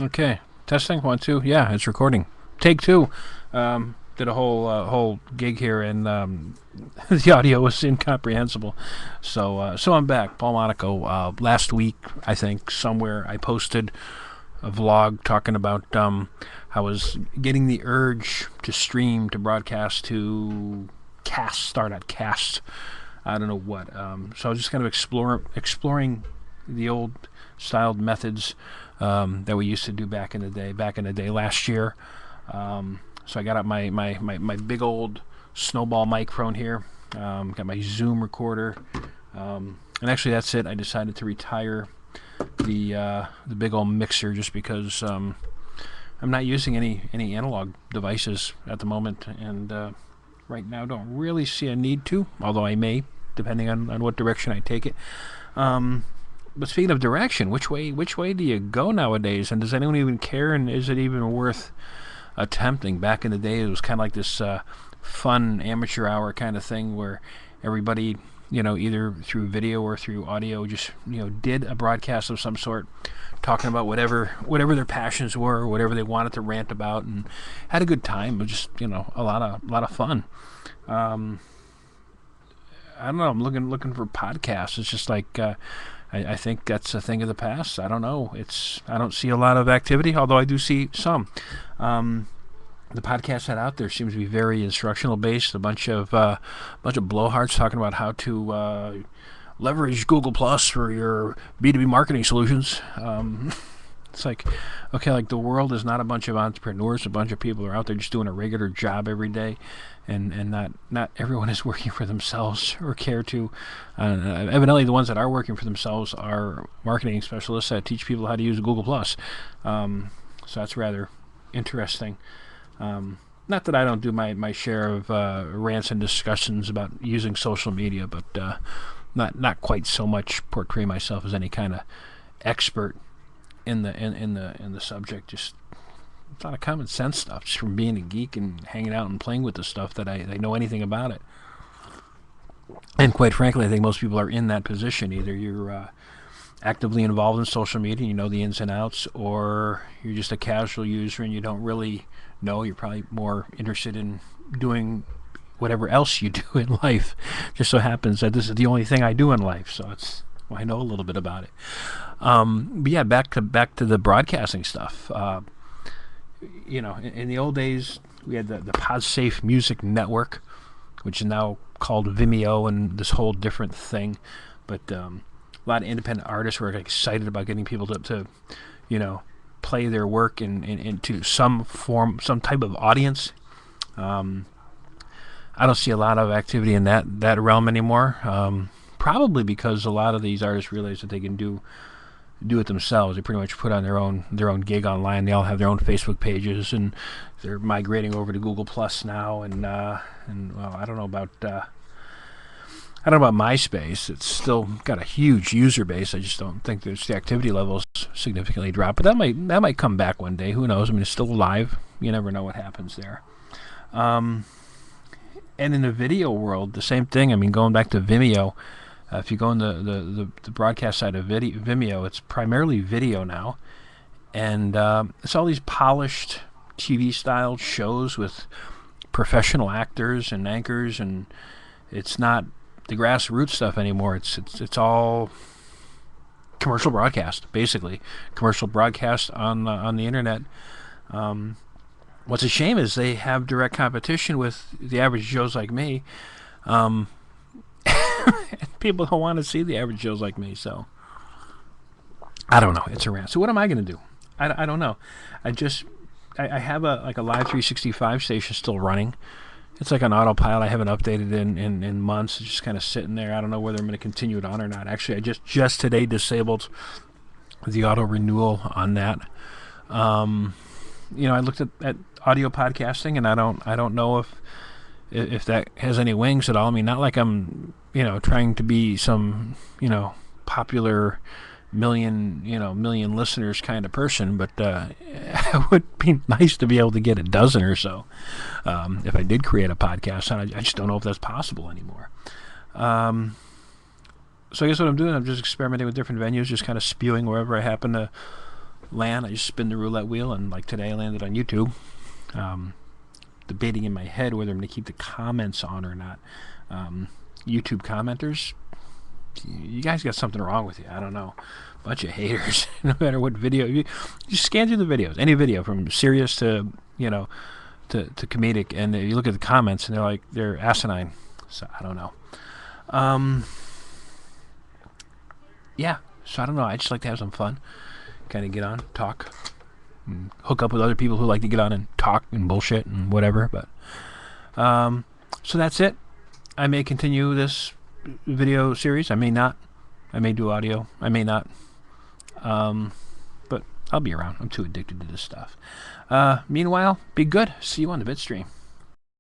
Okay, testing 1 2. Yeah, it's recording. Take two. Did a whole gig here, and the audio was incomprehensible. So I'm back. Paul Monaco. Last week, I think somewhere I posted a vlog talking about I was getting the urge to stream to broadcast to cast start at cast. I don't know what. So I was just kind of exploring the old styled methods that we used to do back in the day. Back in the day, last year. So I got out my big old snowball microphone here. Got my Zoom recorder, and actually that's it. I decided to retire the big old mixer just because I'm not using any analog devices at the moment, and right now don't really see a need to. Although I may, depending on what direction I take it. But speaking of direction, which way do you go nowadays? And does anyone even care? And is it even worth attempting? Back in the day, it was kind of like this fun amateur hour kind of thing where everybody, either through video or through audio, just did a broadcast of some sort, talking about whatever their passions were, whatever they wanted to rant about, and had a good time. It was just a lot of fun. I don't know. I'm looking for podcasts. It's just like I think that's a thing of the past. I don't know. I don't see a lot of activity, although I do see some. The podcasts that out there seems to be very instructional based. A bunch of blowhards talking about how to leverage Google Plus for your B2B marketing solutions. It's like, okay, like the world is not a bunch of entrepreneurs. A bunch of people are out there just doing a regular job every day, and not everyone is working for themselves or care to. Evidently, the ones that are working for themselves are marketing specialists that teach people how to use Google Plus. So that's rather interesting. Not that I don't do my share of rants and discussions about using social media, but not quite so much portray myself as any kind of expert in the subject. Just a lot of common sense stuff, just from being a geek and hanging out and playing with the stuff that I know anything about it. And quite frankly, I think most people are in that position. Either you're actively involved in social media, you know the ins and outs, or you're just a casual user and you don't really know. You're probably more interested in doing whatever else you do in life. Just so happens that this is the only thing I do in life, so I know a little bit about it. But yeah, back to the broadcasting stuff. In the old days, we had the PodSafe Music Network, which is now called Vimeo, and this whole different thing. But a lot of independent artists were excited about getting people to play their work into some form, some type of audience. I don't see a lot of activity in that realm anymore. Probably because a lot of these artists realize that they can do it themselves. They pretty much put on their own gig online. They all have their own Facebook pages, and they're migrating over to Google Plus now. And well, I don't know about MySpace. It's still got a huge user base. I just don't think the activity levels significantly drop. But that might come back one day. Who knows? I mean, it's still alive. You never know what happens there. And in the video world, the same thing. I mean, going back to Vimeo, if you go on the broadcast side of Vimeo, it's primarily video now. And it's all these polished TV-styled shows with professional actors and anchors, and it's not the grassroots stuff anymore. It's all commercial broadcast, basically. Commercial broadcast on the internet. What's a shame is they have direct competition with the average Joes like me. People don't want to see the average Joes like me, so I don't know. It's a rant. So what am I going to do? I don't know. I have a Live 365 station still running. It's like an autopilot. I haven't updated in months. It's just kind of sitting there. I don't know whether I'm going to continue it on or not. Actually, I just today disabled the auto renewal on that. I looked at audio podcasting, and I don't know if that has any wings at all. I mean, not like I'm trying to be some popular million listeners kind of person, but it would be nice to be able to get a dozen or so if I did create a podcast. And I just don't know if that's possible anymore. So I guess what I'm doing, I'm just experimenting with different venues, just kind of spewing wherever I happen to land. I just spin the roulette wheel, and like today I landed on YouTube. Debating in my head whether I'm going to keep the comments on or not. YouTube commenters, you guys got something wrong with you. I don't know. Bunch of haters. No matter what video. You scan through the videos. Any video from serious to, to comedic. And you look at the comments and they're asinine. So I don't know. Yeah. So I don't know. I just like to have some fun. Kind of get on, talk. And hook up with other people who like to get on and talk and bullshit and whatever. But so that's it. I may continue this video series. I may not. I may do audio. I may not. But I'll be around. I'm too addicted to this stuff. Meanwhile, be good. See you on the VidStream.